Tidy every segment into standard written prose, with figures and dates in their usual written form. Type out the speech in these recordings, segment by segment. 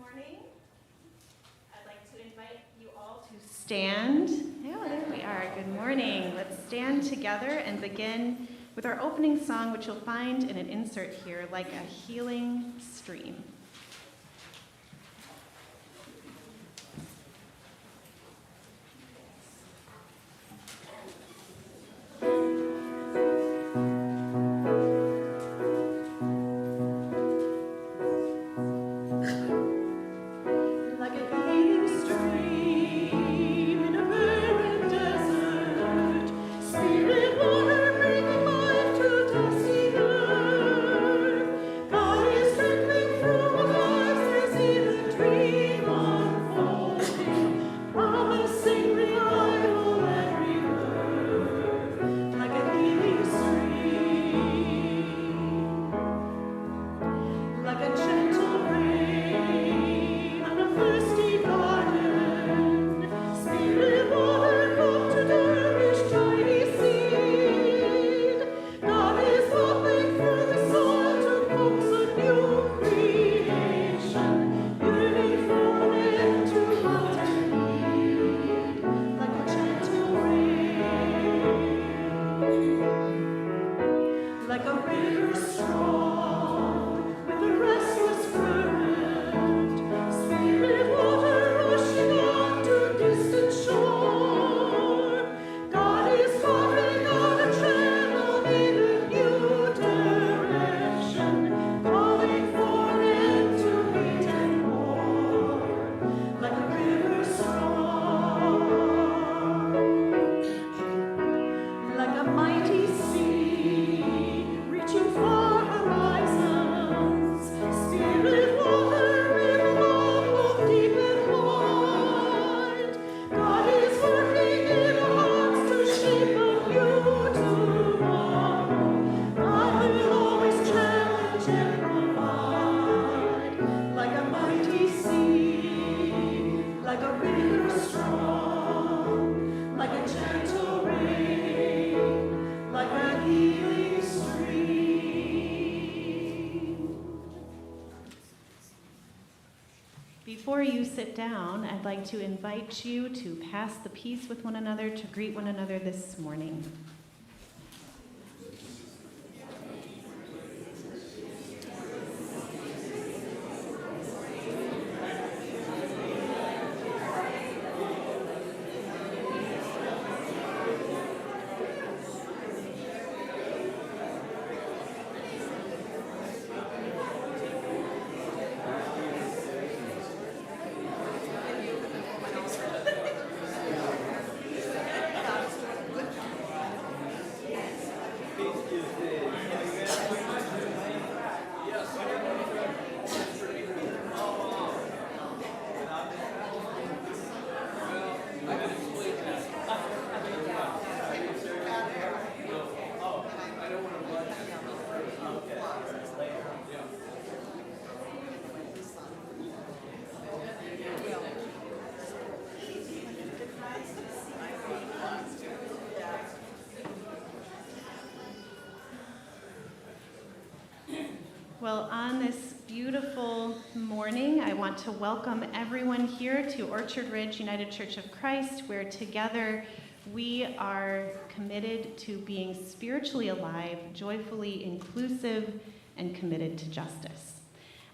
morning. I'd like to invite you all to stand. Oh, there we are. Good morning. Let's stand together and begin with our opening song, which you'll find in an insert here, Like a Healing Stream. Before you sit down, I'd like to invite you to pass the peace with one another, to greet one another this morning. Well, on this beautiful morning, I want to welcome everyone here to Orchard Ridge United Church of Christ, where together we are committed to being spiritually alive, joyfully inclusive, and committed to justice.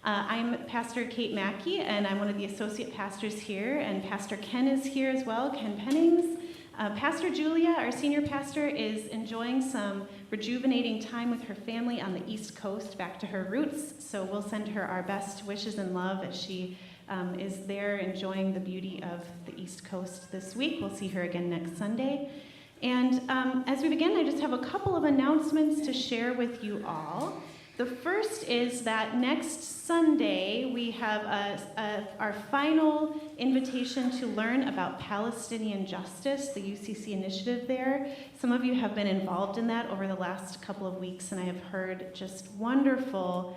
I'm Pastor Kate Mackey, and I'm one of the associate pastors here, and Pastor Ken is here as well, Ken Pennings. Pastor Julia, our senior pastor, is enjoying some rejuvenating time with her family on the East Coast, back to her roots, so we'll send her our best wishes and love as she is there enjoying the beauty of the East Coast this week. We'll see her again next Sunday. And as we begin, I just have a couple of announcements to share with you all. The first is that next Sunday, we have our final invitation to learn about Palestinian justice, the UCC initiative there. Some of you have been involved in that over the last couple of weeks, and I have heard just wonderful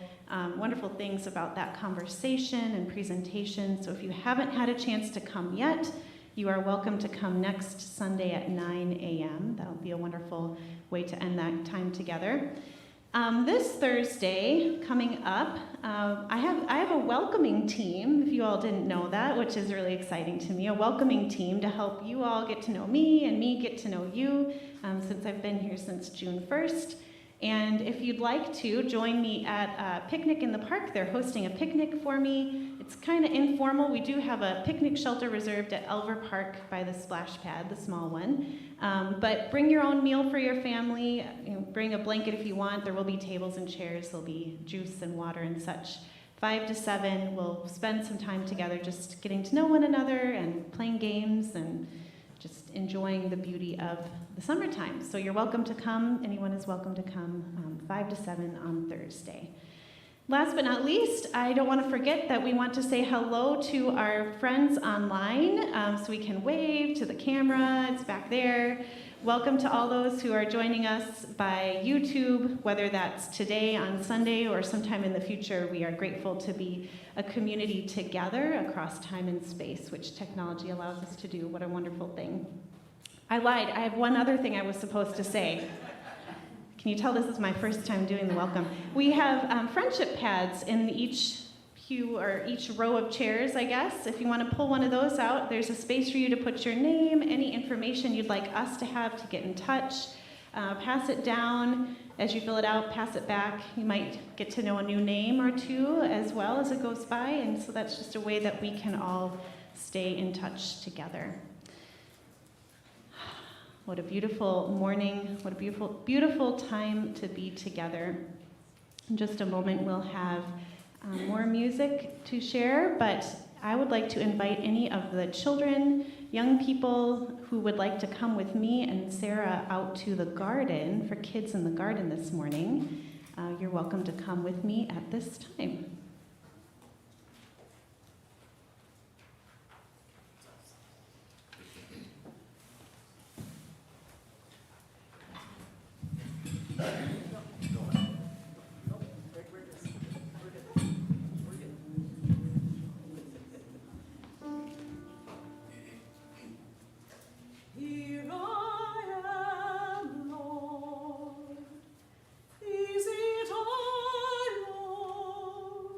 things about that conversation and presentation. So if you haven't had a chance to come yet, you are welcome to come next Sunday at 9 a.m. That'll be a wonderful way to end that time together. This Thursday coming up, I have a welcoming team, if you all didn't know that, which is really exciting to me, a welcoming team to help you all get to know me and me get to know you, since I've been here since June 1st. And if you'd like to, join me at a picnic in the park. They're hosting a picnic for me. It's kind of informal. We do have a picnic shelter reserved at Elver Park by the splash pad, the small one. But bring your own meal for your family. Bring a blanket if you want. There will be tables and chairs. There'll be juice and water and such. 5 to 7, we'll spend some time together just getting to know one another and playing games and just enjoying the beauty of the summertime. So you're welcome to come. Anyone is welcome to come 5 to 7 on Thursday. Last but not least, I don't want to forget that we want to say hello to our friends online, so we can wave to the camera. It's back there. Welcome to all those who are joining us by YouTube, whether that's today on Sunday or sometime in the future. We are grateful to be a community together across time and space, which technology allows us to do. What a wonderful thing. I lied. I have one other thing I was supposed to say. Can you tell this is my first time doing the welcome? We have friendship pads in each pew or each row of chairs, I guess. If you want to pull one of those out, there's a space for you to put your name, any information you'd like us to have to get in touch. Pass it down. As you fill it out, pass it back. You might get to know a new name or two as well as it goes by, and so that's just a way that we can all stay in touch together. What a beautiful morning. What a beautiful, beautiful time to be together. In just a moment, we'll have more music to share, but I would like to invite any of the children, young people who would like to come with me and Sarah out to the garden for Kids in the Garden this morning. You're welcome to come with me at this time. Is it I, Lord?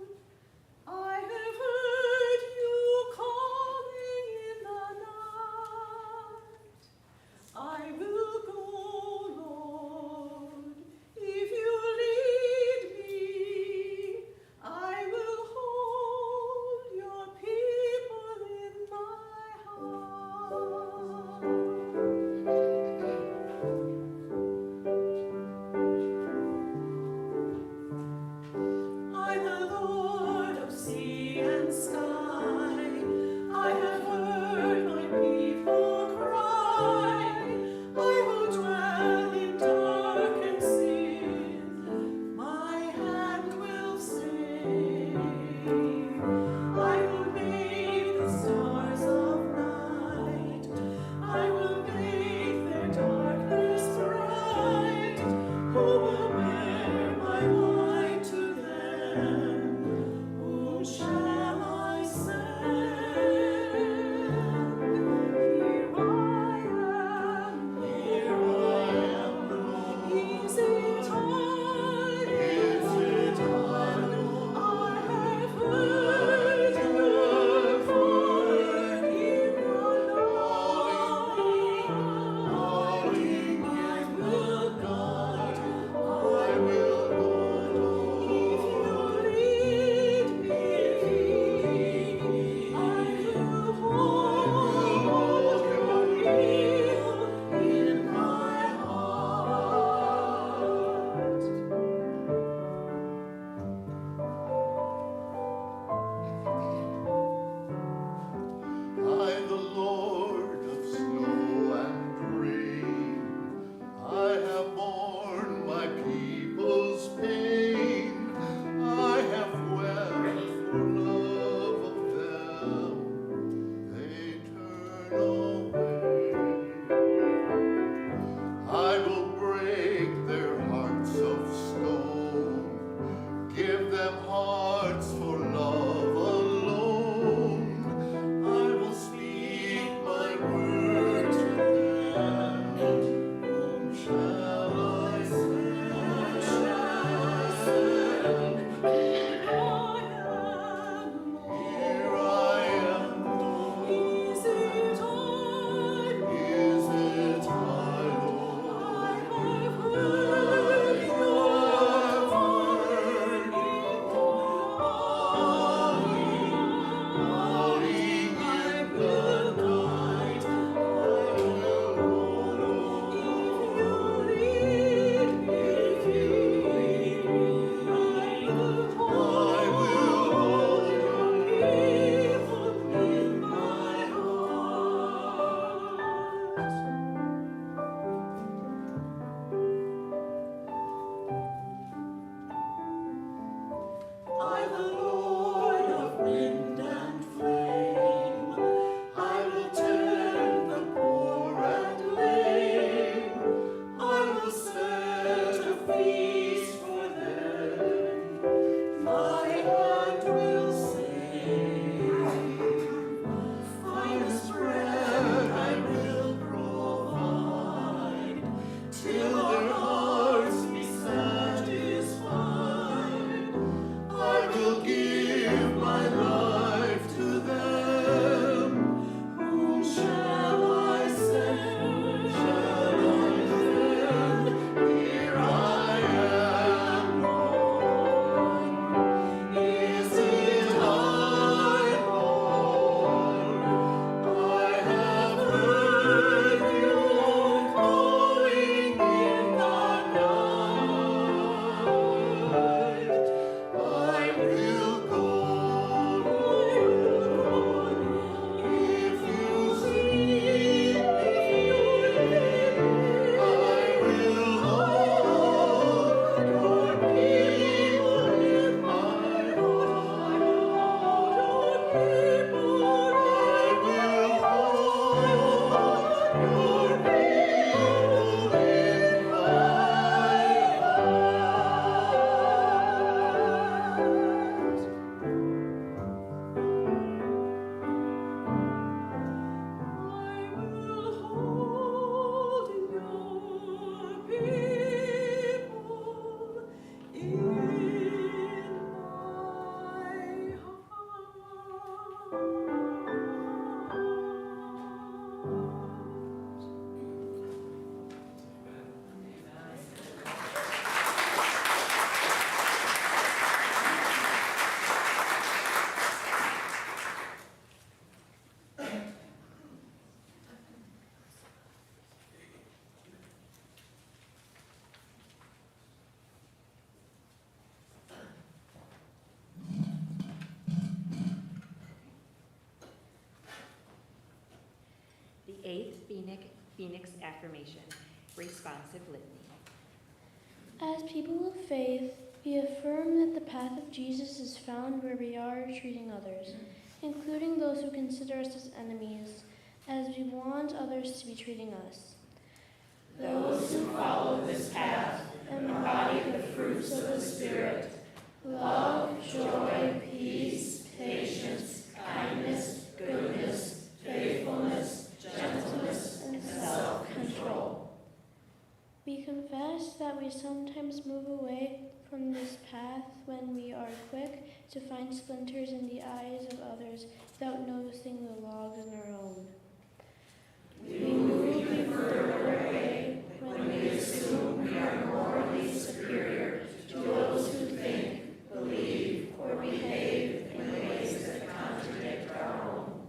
Phoenix affirmation. Responsive litany. As people of faith, we affirm that the path of Jesus is found where we are treating others, including those who consider us as enemies, as we want others to be treating us. Those who follow this path embody the fruits of the Spirit: love, joy, peace, patience, kindness, goodness, faithfulness, gentleness, and self-control. We confess that we sometimes move away from this path when we are quick to find splinters in the eyes of others without noticing the logs in our own. We move even further away when we assume we are morally superior to those who think, believe, or behave in ways that contradict our own.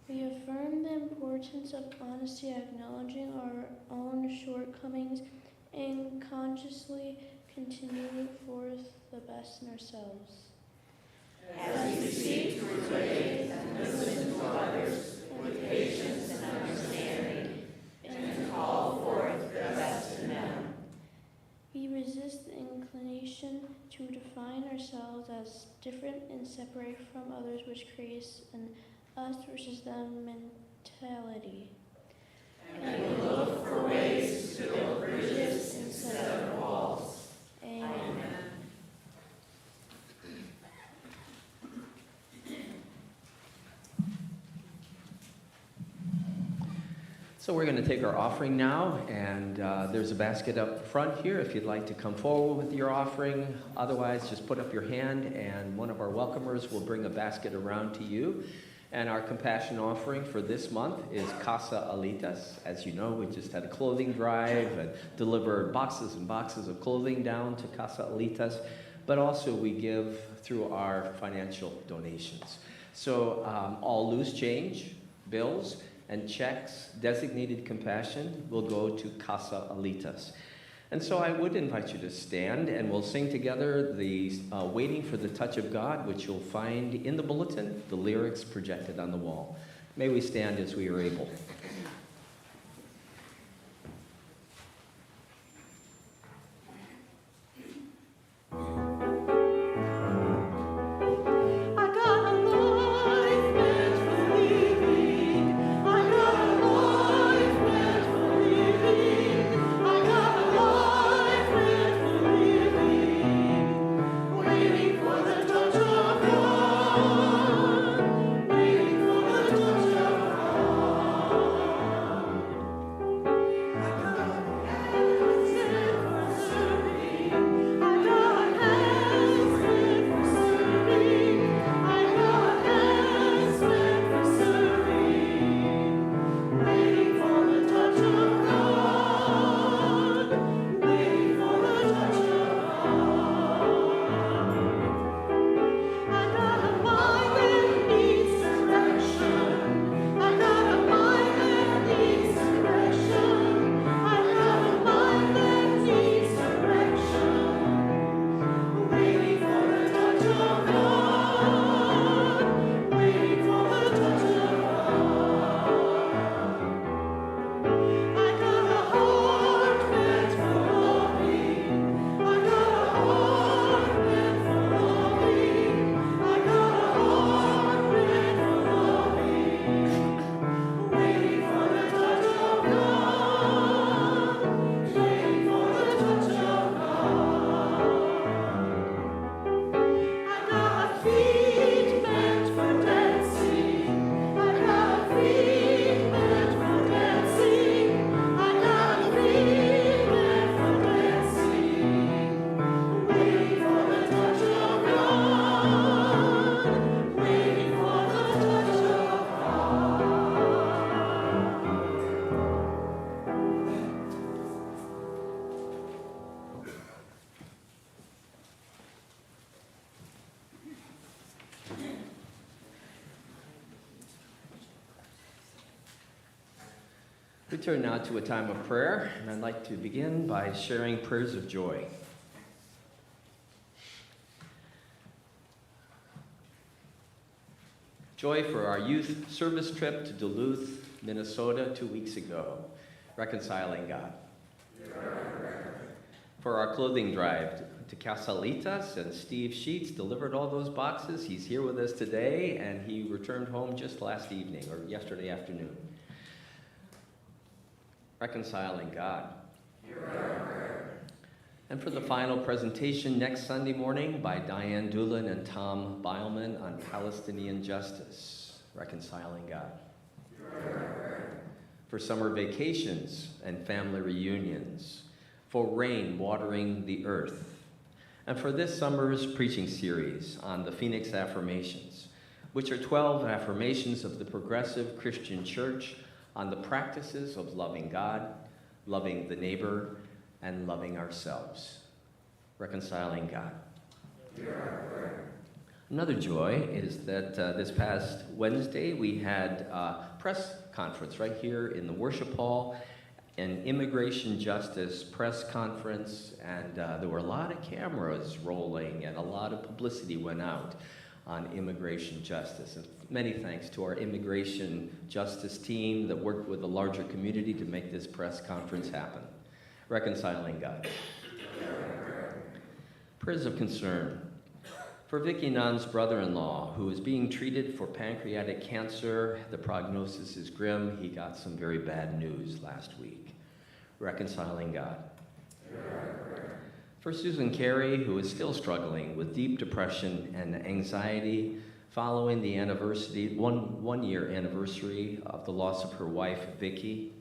We affirm the importance of honesty, acknowledging our own shortcomings, and consciously continuing forth the best in ourselves. As we seek to relate and listen to others with patience and understanding, and to call forth the best in them. We resist the inclination to define ourselves as different and separate from others, which creates an us versus them mentality. And we look for ways to build bridges instead of walls. Amen. So we're going to take our offering now, and there's a basket up front here if you'd like to come forward with your offering. Otherwise, just put up your hand, and one of our welcomers will bring a basket around to you. And our compassion offering for this month is Casa Alitas. As you know, we just had a clothing drive and delivered boxes and boxes of clothing down to Casa Alitas, but also we give through our financial donations. So all loose change, bills, and checks designated compassion will go to Casa Alitas. And so I would invite you to stand, and we'll sing together the Waiting for the Touch of God, which you'll find in the bulletin, the lyrics projected on the wall. May we stand as we are able. We turn now to a time of prayer, and I'd like to begin by sharing prayers of joy. Joy for our youth service trip to Duluth, Minnesota 2 weeks ago. Reconciling God. For our clothing drive to Casalitas, and Steve Sheets delivered all those boxes. He's here with us today, and he returned home just last evening, or yesterday afternoon. Reconciling God. And for the final presentation next Sunday morning by Diane Doolin and Tom Beilman on Palestinian justice. Reconciling God. For summer vacations and family reunions. For rain watering the earth. And for this summer's preaching series on the Phoenix Affirmations, which are 12 affirmations of the progressive Christian church on the practices of loving God, loving the neighbor, and loving ourselves. Reconciling God. Another joy is that this past Wednesday we had a press conference right here in the worship hall, an immigration justice press conference, and there were a lot of cameras rolling and a lot of publicity went out on immigration justice. And many thanks to our immigration justice team that worked with the larger community to make this press conference happen. Reconciling God. Prayers of concern for Vicky Nunn's brother-in-law, who is being treated for pancreatic cancer. The prognosis is grim. He got some very bad news last week. Reconciling God. For Susan Carey, who is still struggling with deep depression and anxiety following the one-year anniversary of the loss of her wife, Vicky.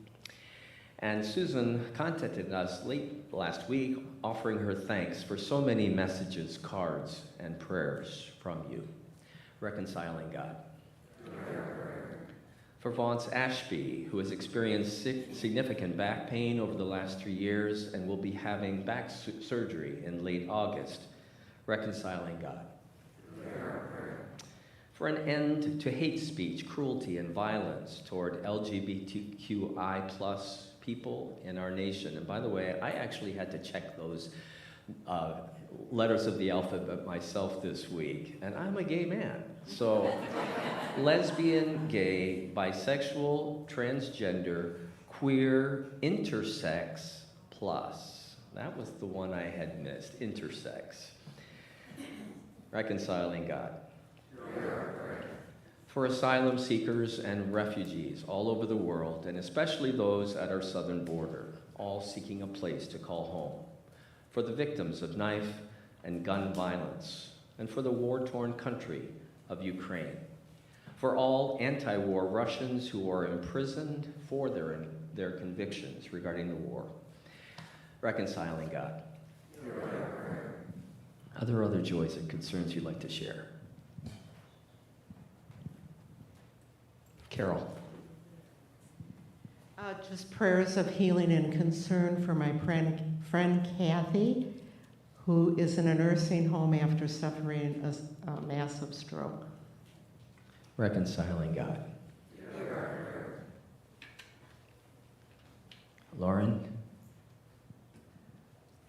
And Susan contacted us late last week, offering her thanks for so many messages, cards, and prayers from you. Reconciling God. For Vance Ashby, who has experienced significant back pain over the last 3 years and will be having back surgery in late August. Reconciling God. For an end to hate speech, cruelty, and violence toward LGBTQI+ people in our nation. And by the way, I actually had to check those letters of the alphabet myself this week, and I'm a gay man. So lesbian, gay, bisexual, transgender, queer, intersex, plus. That was the one I had missed, intersex. Reconciling God. For asylum seekers and refugees all over the world, and especially those at our southern border, all seeking a place to call home. For the victims of knife and gun violence, and for the war-torn country of Ukraine. For all anti-war Russians who are imprisoned for their convictions regarding the war. Reconciling God. Are there other joys and concerns you'd like to share? Carol. Just prayers of healing and concern for my friend Kathy, who is in a nursing home after suffering a massive stroke. Reconciling God. Lauren.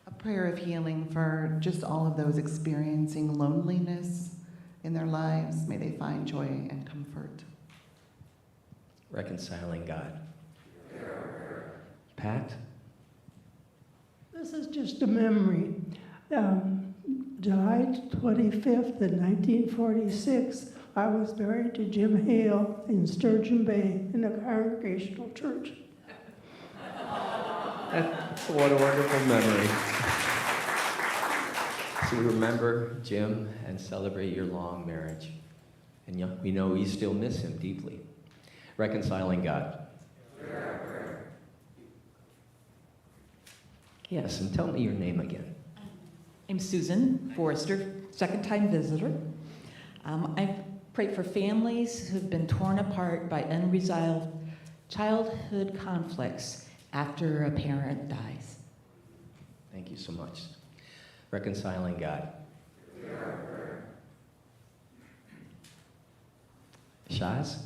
A prayer of healing for just all of those experiencing loneliness in their lives. May they find joy and comfort. Reconciling God. Pat? This is just a memory. July 25th in 1946, I was married to Jim Hale in Sturgeon Bay in a Congregational church. What a wonderful memory. So we remember Jim and celebrate your long marriage. And we know you still miss him deeply. Reconciling God. Yes, and tell me your name again. I'm Susan Forrester, second-time visitor. I pray for families who've been torn apart by unresolved childhood conflicts after a parent dies. Thank you so much. Reconciling God. Shaz?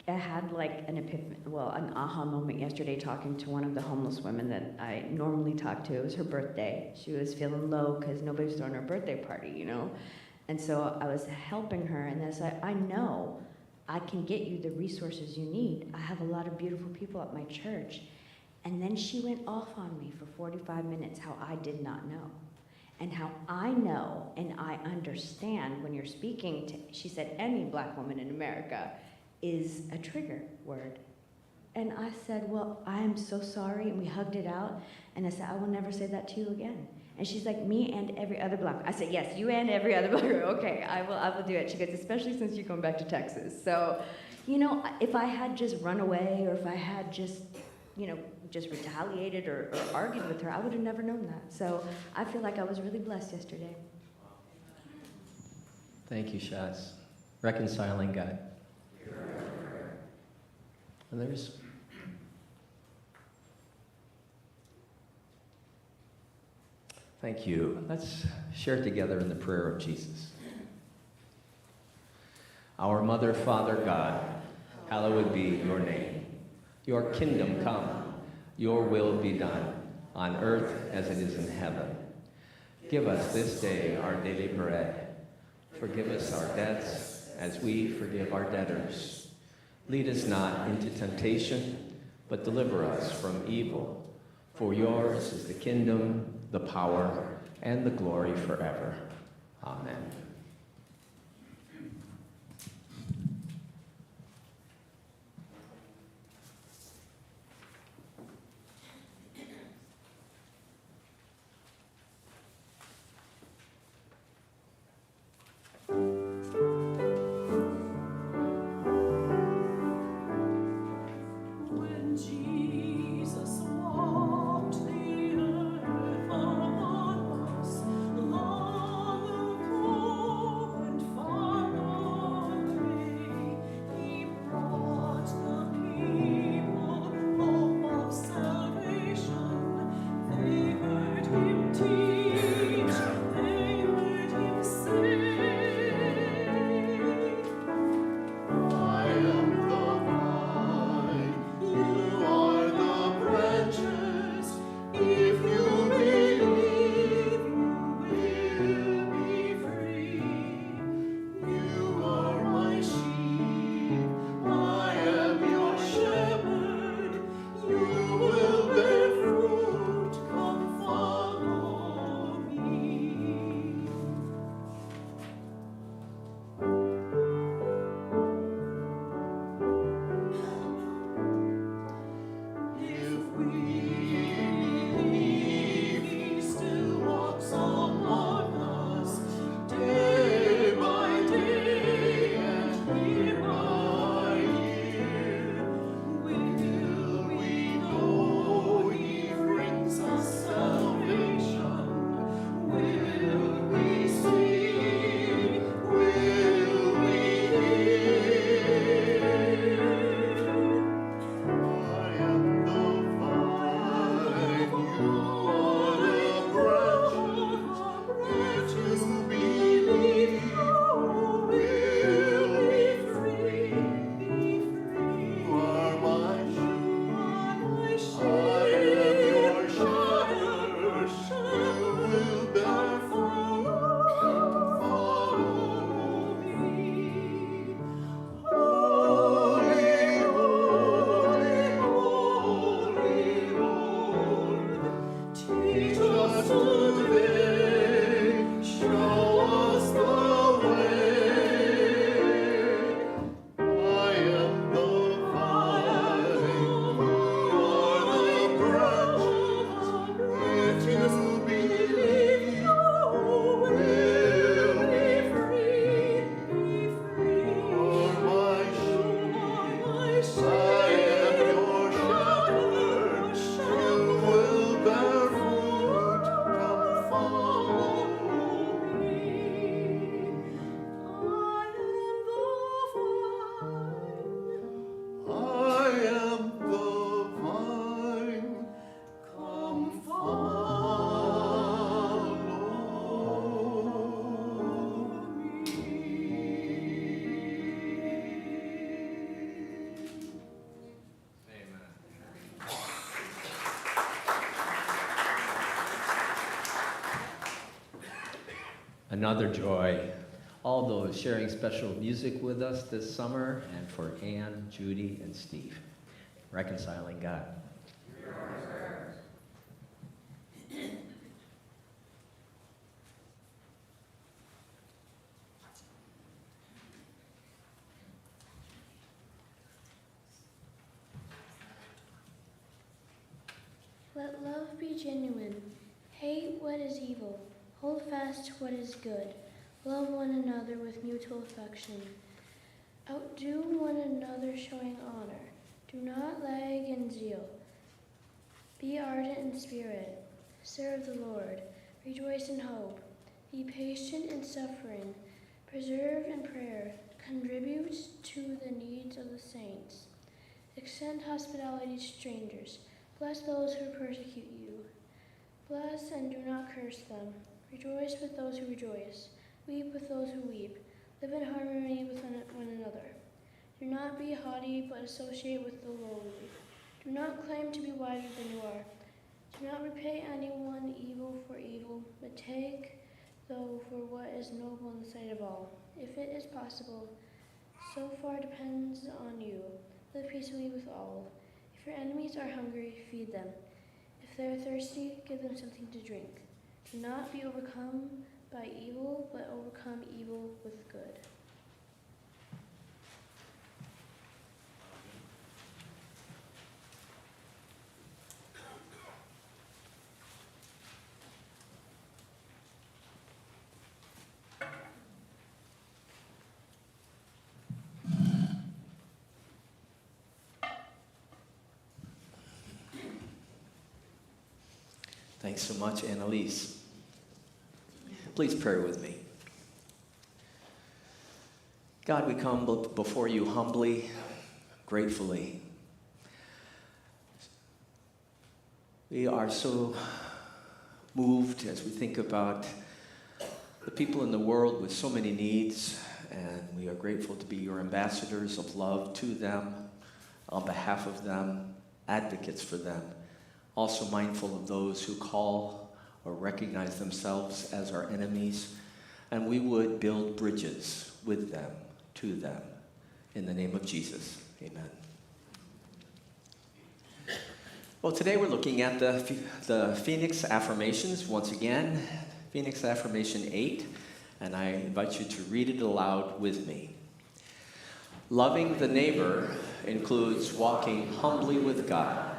I had like an an aha moment yesterday talking to one of the homeless women that I normally talk to. It was her birthday. She was feeling low because nobody's throwing her birthday party, you know? And so I was helping her, and I said, I know I can get you the resources you need. I have a lot of beautiful people at my church. And then she went off on me for 45 minutes how I did not know. And how I know and I understand when you're speaking to, she said, any black woman in America is a trigger word. And I said, well, I am so sorry. And we hugged it out. And I said, I will never say that to you again. And she's like, me and every other black. I said, yes, you and every other black. Okay, I will do it. She goes, especially since you're going back to Texas. So, you know, if I had just run away or if I had just, you know, just retaliated or argued with her, I would have never known that. So I feel like I was really blessed yesterday. Thank you, Shaz. Reconciling God. Others? Thank you. Let's share together in the prayer of Jesus. Our Mother, Father, God, hallowed be your name. Your kingdom come, your will be done, on earth as it is in heaven. Give us this day our daily bread. Forgive us our debts as we forgive our debtors. Lead us not into temptation, but deliver us from evil. For yours is the kingdom, the power, and the glory forever. Amen. Another joy, all those sharing special music with us this summer, and for Ann, Judy, and Steve. Reconciling God. Let love be genuine. Hate what is evil. Hold fast what is good. Love one another with mutual affection. Outdo one another showing honor. Do not lag in zeal. Be ardent in spirit. Serve the Lord. Rejoice in hope. Be patient in suffering. Persevere in prayer. Contribute to the needs of the saints. Extend hospitality to strangers. Bless those who persecute you. Bless and do not curse them. Rejoice with those who rejoice. Weep with those who weep. Live in harmony with one another. Do not be haughty, but associate with the lowly. Do not claim to be wiser than you are. Do not repay anyone evil for evil, but take, though, for what is noble in the sight of all. If it is possible, so far depends on you. Live peaceably with all. If your enemies are hungry, feed them. If they are thirsty, give them something to drink. Do not be overcome by evil, but overcome evil with good. Thanks so much, Annalise. Please pray with me. God, we come before you humbly, gratefully. We are so moved as we think about the people in the world with so many needs, and we are grateful to be your ambassadors of love to them, on behalf of them, advocates for them. Also mindful of those who call or recognize themselves as our enemies, and we would build bridges with them, to them, in the name of Jesus. Amen. Well, today we're looking at the Phoenix Affirmations once again, Phoenix Affirmation 8, and I invite you to read it aloud with me. Loving the neighbor includes walking humbly with God,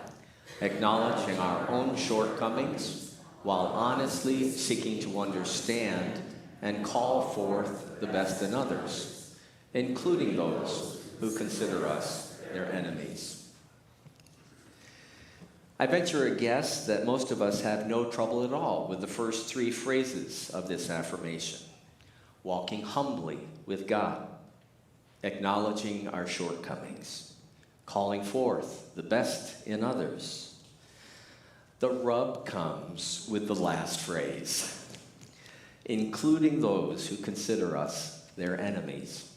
acknowledging our own shortcomings while honestly seeking to understand and call forth the best in others, including those who consider us their enemies. I venture a guess that most of us have no trouble at all with the first three phrases of this affirmation: walking humbly with God, acknowledging our shortcomings, calling forth the best in others. The rub comes with the last phrase, including those who consider us their enemies.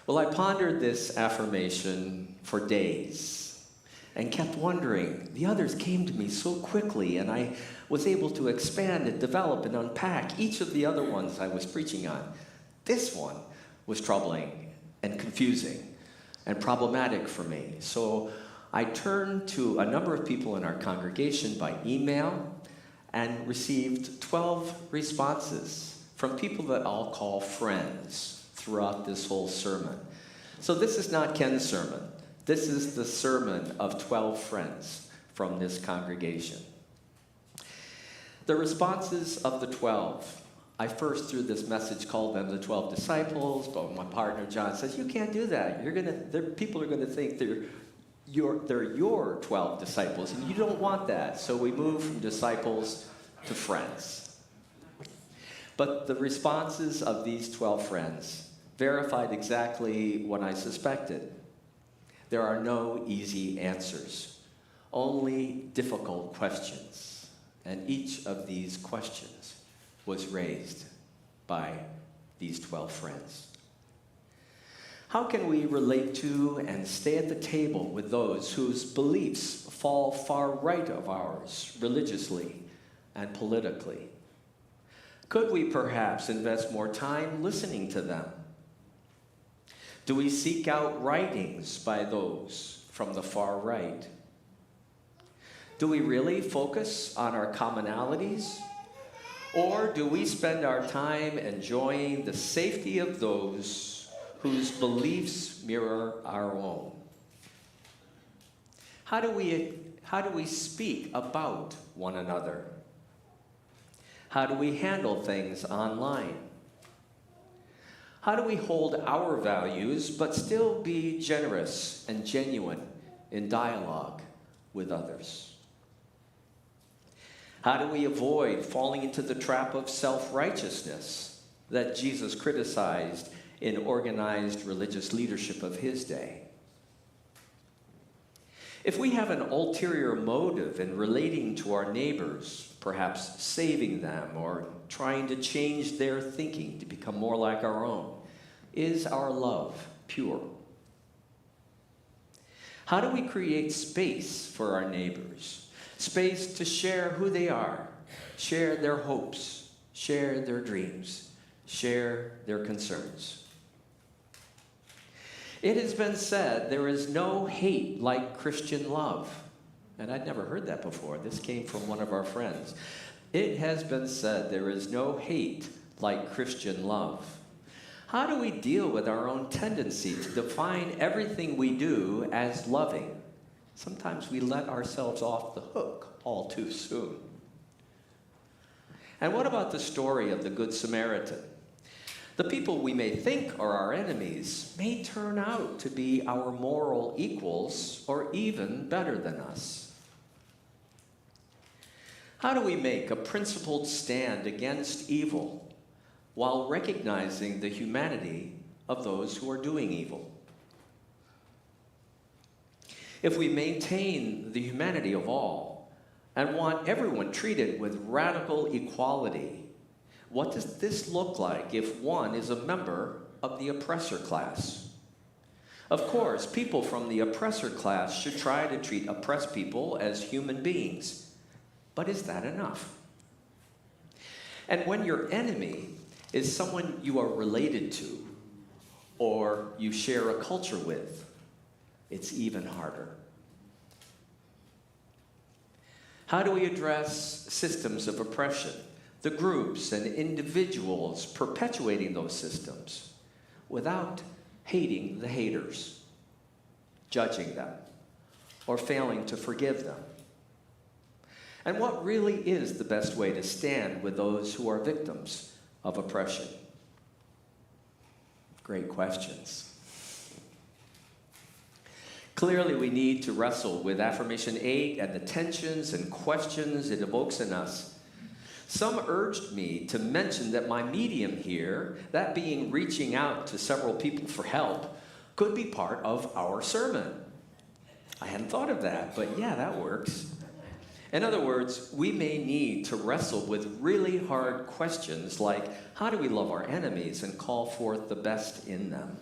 Well, I pondered this affirmation for days and kept wondering. The others came to me so quickly, and I was able to expand and develop and unpack each of the other ones I was preaching on. This one was troubling and confusing and problematic for me. So I turned to a number of people in our congregation by email and received 12 responses from people that I'll call friends throughout this whole sermon. So this is not Ken's sermon. This is the sermon of 12 friends from this congregation. The responses of the 12, I first through this message called them the 12 disciples, but my partner John says, you can't do that. People are going to think they're your 12 disciples, and you don't want that. So we move from disciples to friends. But the responses of these 12 friends verified exactly what I suspected. There are no easy answers, only difficult questions. And each of these questions was raised by these 12 friends. How can we relate to and stay at the table with those whose beliefs fall far right of ours, religiously and politically? Could we perhaps invest more time listening to them? Do we seek out writings by those from the far right? Do we really focus on our commonalities? Or do we spend our time enjoying the safety of those whose beliefs mirror our own? How do we speak about one another? How do we handle things online? How do we hold our values but still be generous and genuine in dialogue with others? How do we avoid falling into the trap of self-righteousness that Jesus criticized in organized religious leadership of his day? If we have an ulterior motive in relating to our neighbors, perhaps saving them or trying to change their thinking to become more like our own, is our love pure? How do we create space for our neighbors? Space to share who they are, share their hopes, share their dreams, share their concerns. It has been said there is no hate like Christian love. And I'd never heard that before. This came from one of our friends. It has been said there is no hate like Christian love. How do we deal with our own tendency to define everything we do as loving? Sometimes we let ourselves off the hook all too soon. And what about the story of the Good Samaritan? The people we may think are our enemies may turn out to be our moral equals or even better than us. How do we make a principled stand against evil while recognizing the humanity of those who are doing evil? If we maintain the humanity of all and want everyone treated with radical equality, what does this look like if one is a member of the oppressor class? Of course, people from the oppressor class should try to treat oppressed people as human beings. But is that enough? And when your enemy is someone you are related to or you share a culture with, it's even harder. How do we address systems of oppression, the groups and individuals perpetuating those systems, without hating the haters, judging them, or failing to forgive them? And what really is the best way to stand with those who are victims of oppression? Great questions. Clearly, we need to wrestle with Affirmation 8 and the tensions and questions it evokes in us. Some urged me to mention that my medium here, that being reaching out to several people for help, could be part of our sermon. I hadn't thought of that, but yeah, that works. In other words, we may need to wrestle with really hard questions like, how do we love our enemies and call forth the best in them?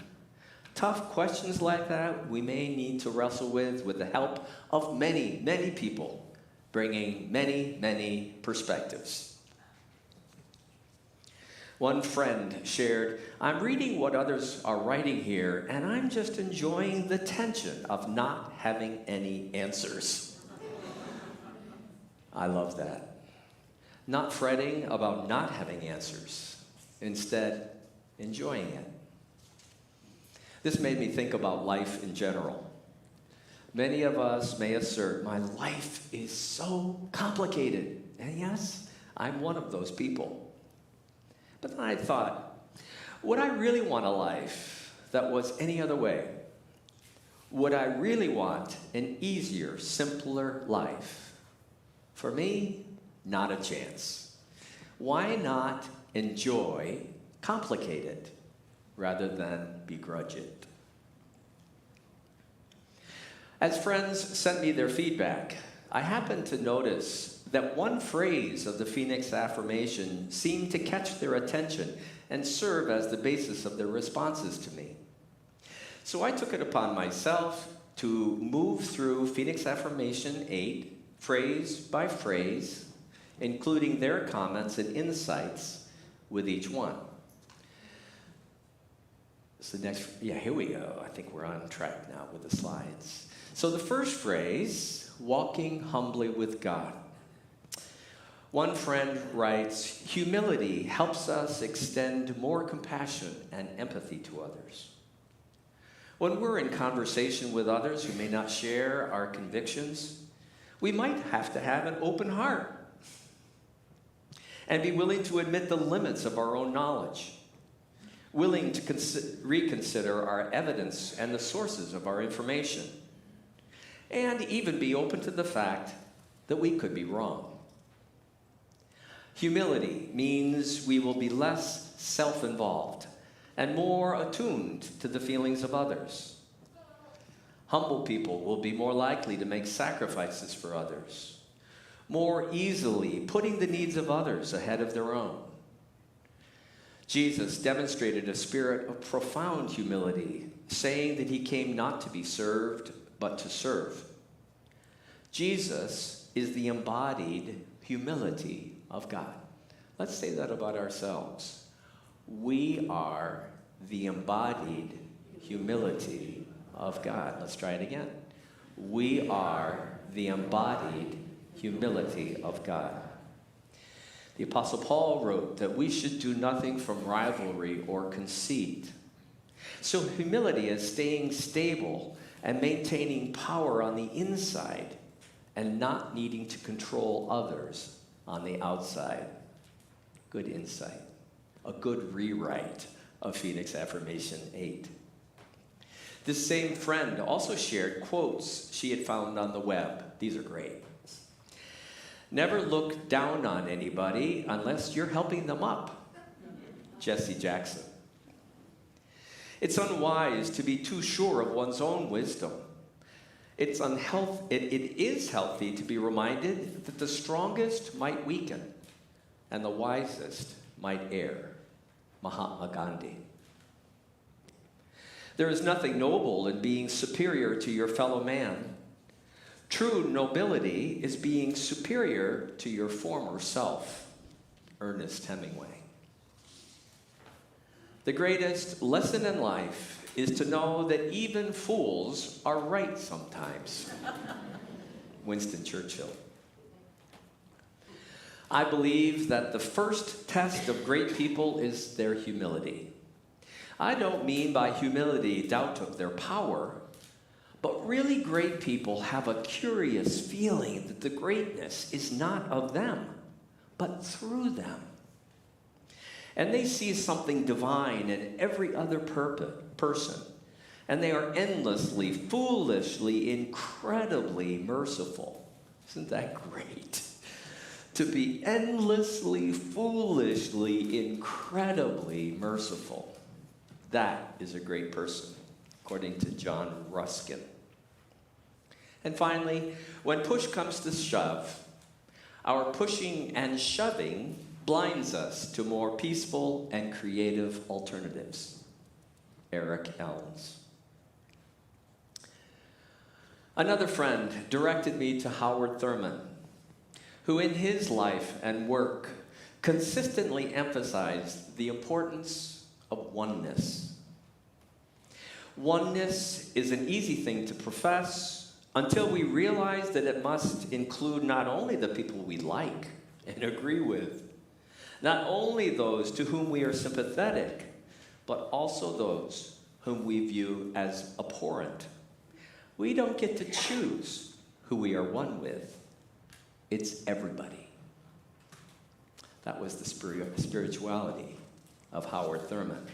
Tough questions like that we may need to wrestle with the help of many, many people, bringing many, many perspectives. One friend shared, I'm reading what others are writing here, and I'm just enjoying the tension of not having any answers. I love that. Not fretting about not having answers, instead enjoying it. This made me think about life in general. Many of us may assert, my life is so complicated. And yes, I'm one of those people. But then I thought, would I really want a life that was any other way? Would I really want an easier, simpler life? For me, not a chance. Why not enjoy complicated rather than begrudge it? As friends sent me their feedback, I happened to notice that one phrase of the Phoenix Affirmation seemed to catch their attention and serve as the basis of their responses to me. So I took it upon myself to move through Phoenix Affirmation 8, phrase by phrase, including their comments and insights, with each one. So here we go. I think we're on track now with the slides. So the first phrase, walking humbly with God. One friend writes, humility helps us extend more compassion and empathy to others. When we're in conversation with others who may not share our convictions, we might have to have an open heart and be willing to admit the limits of our own knowledge, willing to reconsider our evidence and the sources of our information, and even be open to the fact that we could be wrong. Humility means we will be less self-involved and more attuned to the feelings of others. Humble people will be more likely to make sacrifices for others, more easily putting the needs of others ahead of their own. Jesus demonstrated a spirit of profound humility, saying that he came not to be served, but to serve. Jesus is the embodied humility of God. Let's say that about ourselves. We are the embodied humility of God. Let's try it again. We are the embodied humility of God. The Apostle Paul wrote that we should do nothing from rivalry or conceit. So humility is staying stable and maintaining power on the inside and not needing to control others on the outside. Good insight. A good rewrite of Phoenix Affirmation 8. This same friend also shared quotes she had found on the web. These are great. Never look down on anybody unless you're helping them up. Jesse Jackson. It's unwise to be too sure of one's own wisdom. It is healthy to be reminded that the strongest might weaken and the wisest might err. Mahatma Gandhi. There is nothing noble in being superior to your fellow man. True nobility is being superior to your former self. Ernest Hemingway. The greatest lesson in life is to know that even fools are right sometimes. Winston Churchill. I believe that the first test of great people is their humility. I don't mean by humility doubt of their power, but really great people have a curious feeling that the greatness is not of them, but through them. And they see something divine in every other person, and they are endlessly, foolishly, incredibly merciful. Isn't that great? To be endlessly, foolishly, incredibly merciful. That is a great person, according to John Ruskin. And finally, when push comes to shove, our pushing and shoving blinds us to more peaceful and creative alternatives. Eric Elms. Another friend directed me to Howard Thurman, who in his life and work consistently emphasized the importance of oneness. Oneness is an easy thing to profess until we realize that it must include not only the people we like and agree with, not only those to whom we are sympathetic, but also those whom we view as abhorrent. We don't get to choose who we are one with. It's everybody. That was the spirituality of Howard Thurman.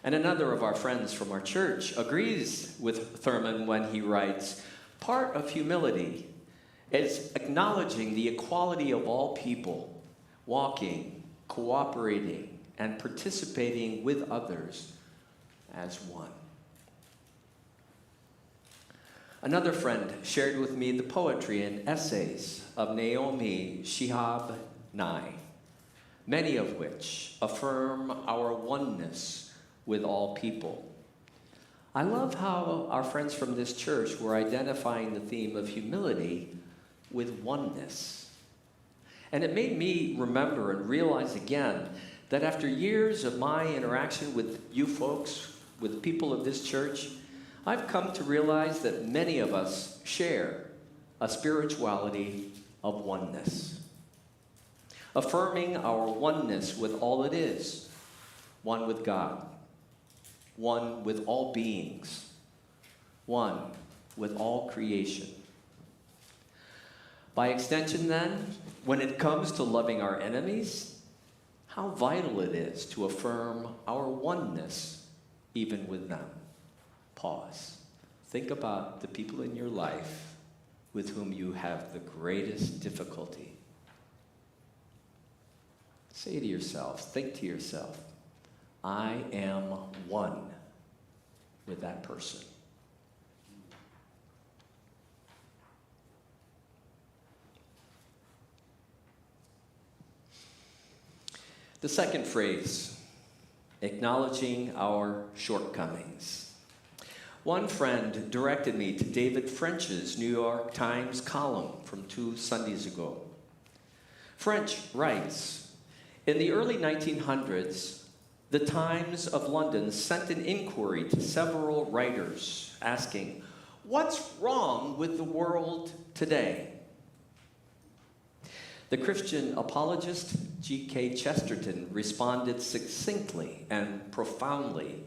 And another of our friends from our church agrees with Thurman when he writes, part of humility is acknowledging the equality of all people, walking, cooperating, and participating with others as one. Another friend shared with me the poetry and essays of Naomi Shihab Nye, many of which affirm our oneness with all people. I love how our friends from this church were identifying the theme of humility with oneness. And it made me remember and realize again that after years of my interaction with you folks, with people of this church, I've come to realize that many of us share a spirituality of oneness. Affirming our oneness with all it is, one with God, one with all beings, one with all creation. By extension, then, when it comes to loving our enemies, how vital it is to affirm our oneness even with them. Pause. Think about the people in your life with whom you have the greatest difficulty. Say to yourself, think to yourself, I am one with that person. The second phrase, acknowledging our shortcomings. One friend directed me to David French's New York Times column from 2 Sundays ago. French writes, in the early 1900s, the Times of London sent an inquiry to several writers asking, what's wrong with the world today? The Christian apologist G.K. Chesterton responded succinctly and profoundly,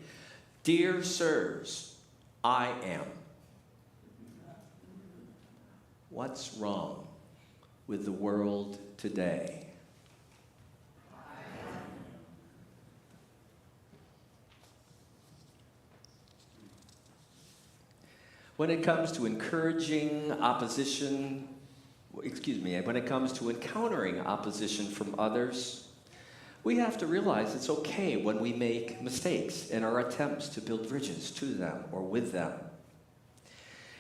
dear sirs, I am. What's wrong with the world today? When it comes to encountering opposition from others, we have to realize it's okay when we make mistakes in our attempts to build bridges to them or with them.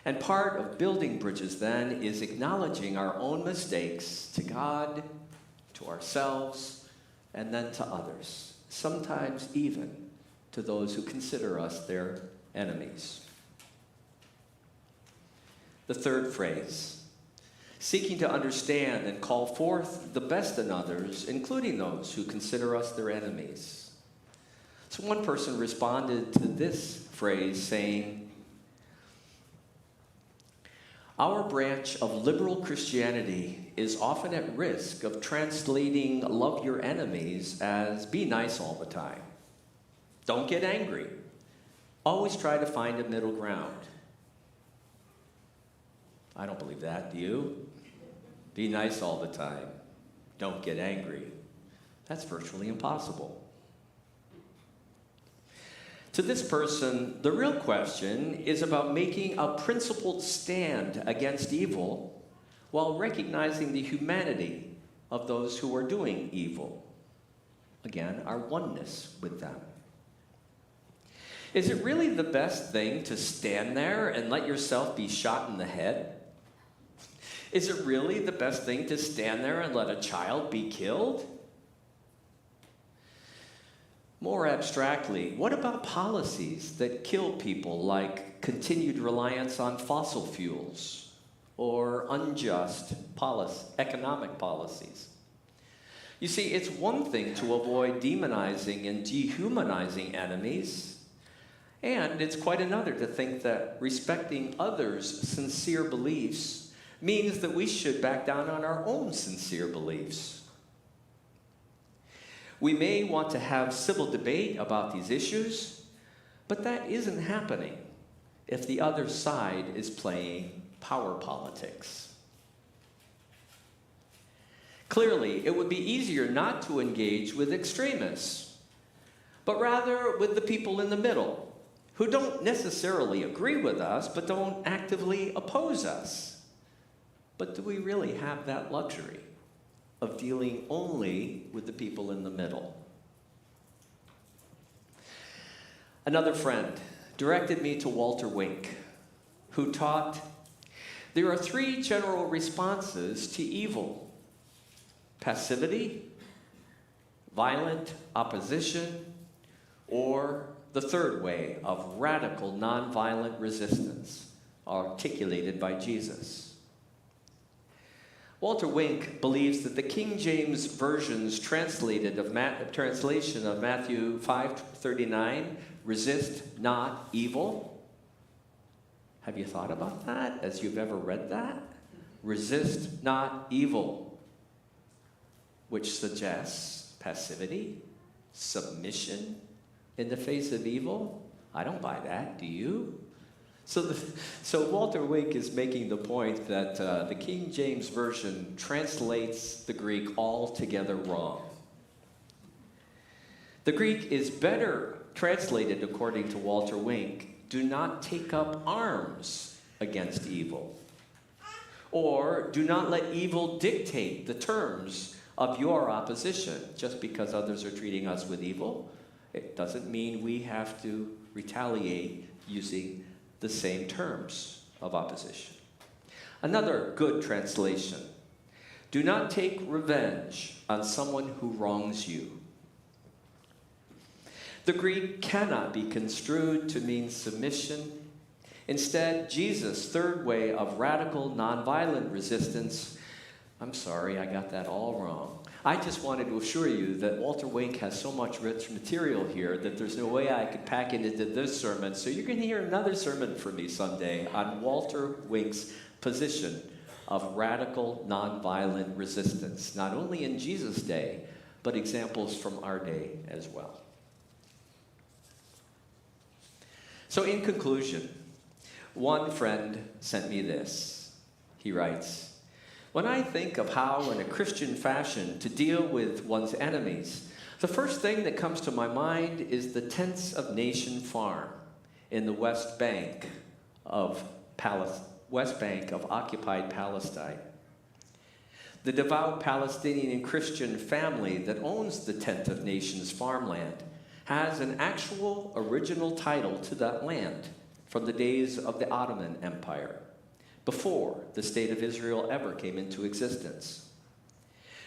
And part of building bridges, then, is acknowledging our own mistakes to God, to ourselves, and then to others, sometimes even to those who consider us their enemies. The third phrase, seeking to understand and call forth the best in others, including those who consider us their enemies. So one person responded to this phrase saying, our branch of liberal Christianity is often at risk of translating love your enemies as be nice all the time. Don't get angry. Always try to find a middle ground. I don't believe that, do you? Be nice all the time. Don't get angry. That's virtually impossible. To this person, the real question is about making a principled stand against evil while recognizing the humanity of those who are doing evil. Again, our oneness with them. Is it really the best thing to stand there and let yourself be shot in the head? Is it really the best thing to stand there and let a child be killed? More abstractly, what about policies that kill people, like continued reliance on fossil fuels or unjust economic policies? You see, it's one thing to avoid demonizing and dehumanizing enemies, and it's quite another to think that respecting others' sincere beliefs means that we should back down on our own sincere beliefs. We may want to have civil debate about these issues, but that isn't happening if the other side is playing power politics. Clearly, it would be easier not to engage with extremists, but rather with the people in the middle, who don't necessarily agree with us, but don't actively oppose us. But do we really have that luxury of dealing only with the people in the middle? Another friend directed me to Walter Wink, who taught, there are 3 general responses to evil: passivity, violent opposition, or the third way of radical nonviolent resistance, articulated by Jesus. Walter Wink believes that the King James Version's translation of Matthew 5:39, resist not evil. Have you thought about that as you've ever read that? Resist not evil, which suggests passivity, submission in the face of evil. I don't buy that, do you? So Walter Wink is making the point that the King James Version translates the Greek altogether wrong. The Greek is better translated, according to Walter Wink, do not take up arms against evil. Or do not let evil dictate the terms of your opposition. Just because others are treating us with evil, it doesn't mean we have to retaliate using the same terms of opposition. Another good translation, do not take revenge on someone who wrongs you. The Greek cannot be construed to mean submission. Instead, Jesus' third way of radical nonviolent resistance, I'm sorry, I got that all wrong. I just wanted to assure you that Walter Wink has so much rich material here that there's no way I could pack it into this sermon. So you're going to hear another sermon from me someday on Walter Wink's position of radical nonviolent resistance, not only in Jesus' day, but examples from our day as well. So in conclusion, one friend sent me this. He writes, when I think of how, in a Christian fashion, to deal with one's enemies, the first thing that comes to my mind is the Tents of Nation farm in the West Bank of occupied Palestine. The devout Palestinian and Christian family that owns the Tent of Nations farmland has an actual original title to that land from the days of the Ottoman Empire, before the state of Israel ever came into existence.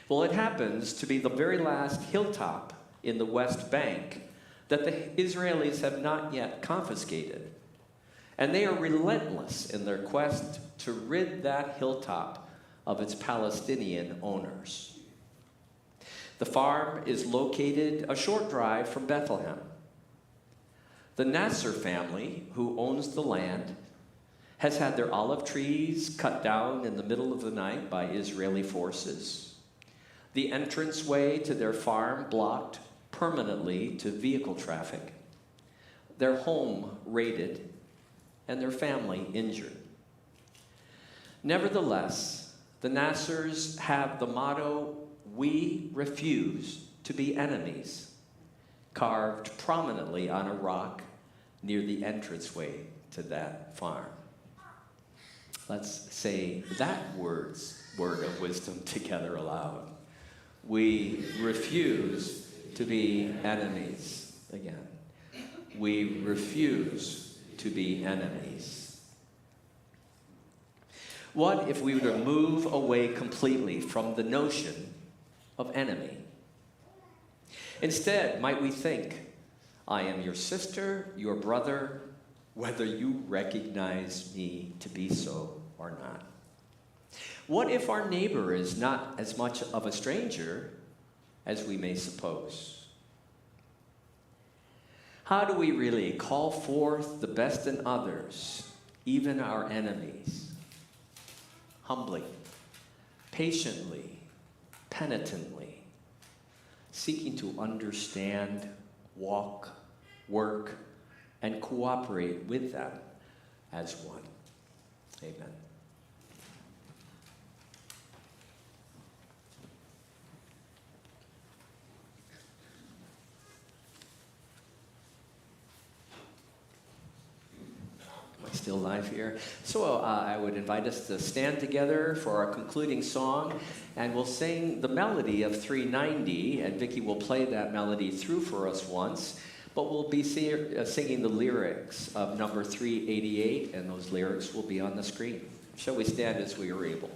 Well, it happens to be the very last hilltop in the West Bank that the Israelis have not yet confiscated. And they are relentless in their quest to rid that hilltop of its Palestinian owners. The farm is located a short drive from Bethlehem. The Nasser family, who owns the land, has had their olive trees cut down in the middle of the night by Israeli forces, the entranceway to their farm blocked permanently to vehicle traffic, their home raided, and their family injured. Nevertheless, the Nassers have the motto, "We refuse to be enemies," carved prominently on a rock near the entranceway to that farm. Let's say that word of wisdom together aloud. We refuse to be enemies. Again, we refuse to be enemies. What if we were to move away completely from the notion of enemy? Instead, might we think, I am your sister, your brother, whether you recognize me to be so or not? What if our neighbor is not as much of a stranger as we may suppose? How do we really call forth the best in others, even our enemies? Humbly, patiently, penitently, seeking to understand, walk, work, and cooperate with them as one. Amen. Am I still live here? So I would invite us to stand together for our concluding song, and we'll sing the melody of 390, and Vicki will play that melody through for us once. But we'll be singing the lyrics of number 388, and those lyrics will be on the screen. Shall we stand as we are able?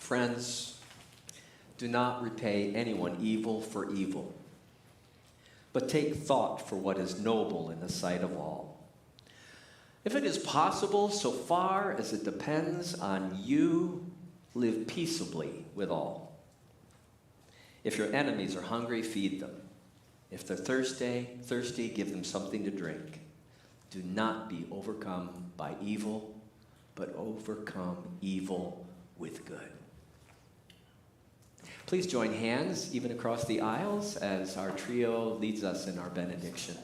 Friends, do not repay anyone evil for evil, but take thought for what is noble in the sight of all. If it is possible, so far as it depends on you, live peaceably with all. If your enemies are hungry, feed them. If they're thirsty, give them something to drink. Do not be overcome by evil, but overcome evil with good. Please join hands, even across the aisles, as our trio leads us in our benediction.